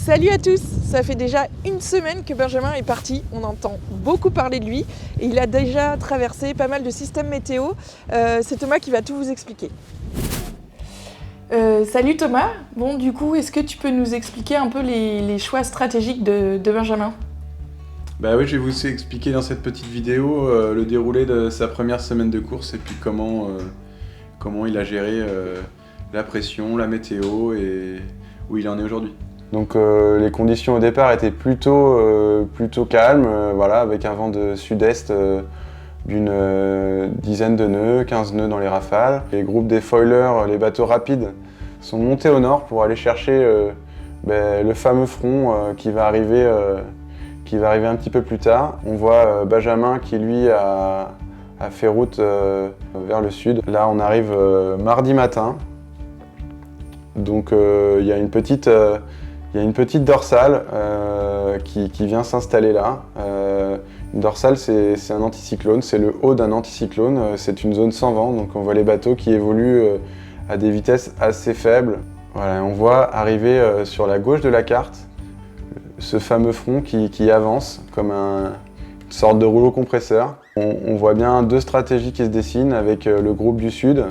Salut à tous! Ça fait déjà une semaine que Benjamin est parti, on entend beaucoup parler de lui et il a déjà traversé pas mal de systèmes météo. C'est Thomas qui va tout vous expliquer. Salut Thomas, bon du coup est-ce que tu peux nous expliquer un peu les choix stratégiques de Benjamin? Bah oui, je vais vous expliquer dans cette petite vidéo le déroulé de sa première semaine de course et puis comment il a géré la pression, la météo et où il en est aujourd'hui. Donc les conditions au départ étaient plutôt calmes, voilà, avec un vent de sud-est d'une dizaine de nœuds, 15 nœuds dans les rafales. Les groupes des foilers, les bateaux rapides, sont montés au nord pour aller chercher le fameux front qui va arriver un petit peu plus tard. On voit Benjamin qui lui a fait route vers le sud. Là on arrive mardi matin, donc il y a une petite dorsale qui vient s'installer là. Une dorsale c'est un anticyclone, c'est le haut d'un anticyclone, c'est une zone sans vent, donc on voit les bateaux qui évoluent à des vitesses assez faibles. Voilà, on voit arriver sur la gauche de la carte ce fameux front qui avance comme une sorte de rouleau compresseur. On voit bien deux stratégies qui se dessinent avec le groupe du sud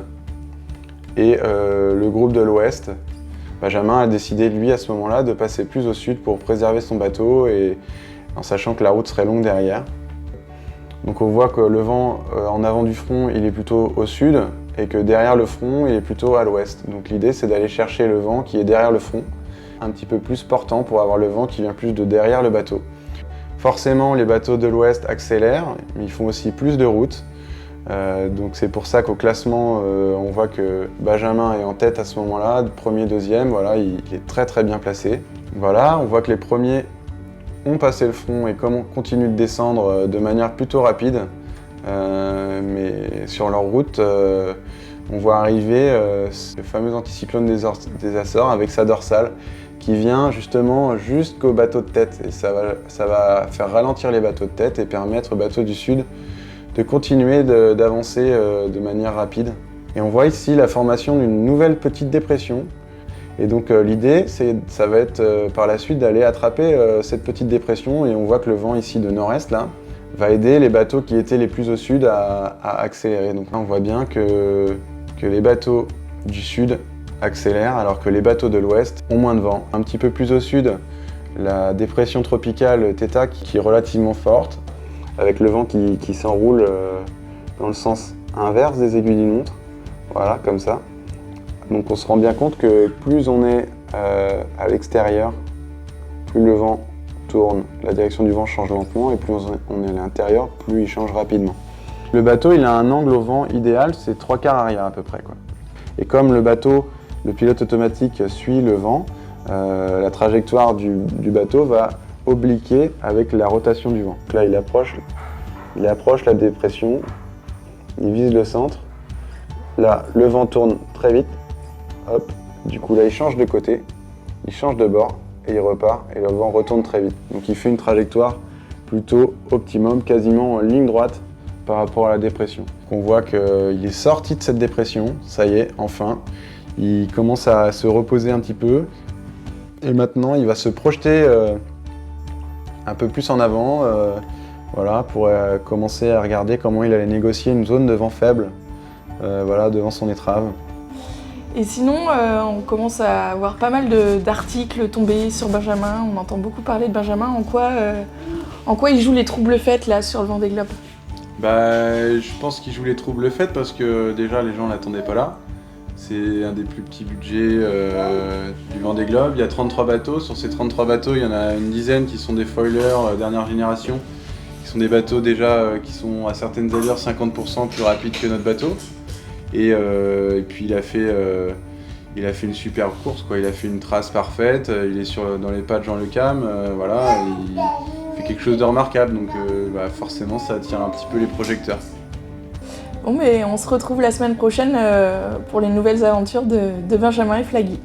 et le groupe de l'ouest. Benjamin a décidé, lui, à ce moment-là, de passer plus au sud pour préserver son bateau et en sachant que la route serait longue derrière. Donc on voit que le vent en avant du front, il est plutôt au sud et que derrière le front, il est plutôt à l'ouest. Donc l'idée, c'est d'aller chercher le vent qui est derrière le front, un petit peu plus portant pour avoir le vent qui vient plus de derrière le bateau. Forcément, les bateaux de l'ouest accélèrent, mais ils font aussi plus de route. Donc c'est pour ça qu'au classement, on voit que Benjamin est en tête à ce moment-là, premier, deuxième, voilà, il est très bien placé. Voilà, on voit que les premiers ont passé le front et continuent de descendre de manière plutôt rapide. Mais sur leur route, on voit arriver ce fameux anticyclone des Açores avec sa dorsale qui vient justement jusqu'au bateau de tête. Et ça va faire ralentir les bateaux de tête et permettre aux bateaux du sud de continuer d'avancer de manière rapide. Et on voit ici la formation d'une nouvelle petite dépression. Et donc l'idée, ça va être par la suite d'aller attraper cette petite dépression. Et on voit que le vent ici de nord-est là va aider les bateaux qui étaient les plus au sud à accélérer. Donc là on voit bien que les bateaux du sud accélèrent alors que les bateaux de l'ouest ont moins de vent. Un petit peu plus au sud, la dépression tropicale Theta qui est relativement forte, avec le vent qui s'enroule dans le sens inverse des aiguilles d'une montre, voilà, comme ça. Donc on se rend bien compte que plus on est à l'extérieur, plus le vent tourne, la direction du vent change lentement, et plus on est à l'intérieur, plus il change rapidement. Le bateau, il a un angle au vent idéal, c'est 3/4 arrière à peu près, quoi. Et comme le bateau, le pilote automatique suit le vent, la trajectoire du bateau va obliquer avec la rotation du vent. Donc là, il approche la dépression, il vise le centre. Là, le vent tourne très vite. Hop, du coup là, il change de côté, il change de bord et il repart et le vent retourne très vite. Donc il fait une trajectoire plutôt optimum, quasiment en ligne droite par rapport à la dépression. Donc, on voit qu'il est sorti de cette dépression, ça y est, enfin. Il commence à se reposer un petit peu et maintenant il va se projeter un peu plus en avant, voilà, pour commencer à regarder comment il allait négocier une zone de vent faible, voilà, devant son étrave. Et sinon, on commence à avoir pas mal d'articles tombés sur Benjamin, on entend beaucoup parler de Benjamin. En quoi il joue les troubles faits là sur le Vendée Globe? Je pense qu'il joue les troubles faits parce que déjà les gens ne l'attendaient pas là. C'est un des plus petits budgets du Vendée Globe. Il y a 33 bateaux. Sur ces 33 bateaux, il y en a une dizaine qui sont des foilers dernière génération, qui sont des bateaux déjà qui sont à certaines allures 50% plus rapides que notre bateau. Et puis il a fait une superbe course, quoi. Il a fait une trace parfaite. Il est dans les pas de Jean Le Cam, voilà. Il fait quelque chose de remarquable. Donc forcément, ça attire un petit peu les projecteurs. Bon, mais on se retrouve la semaine prochaine pour les nouvelles aventures de Benjamin et Flaggy.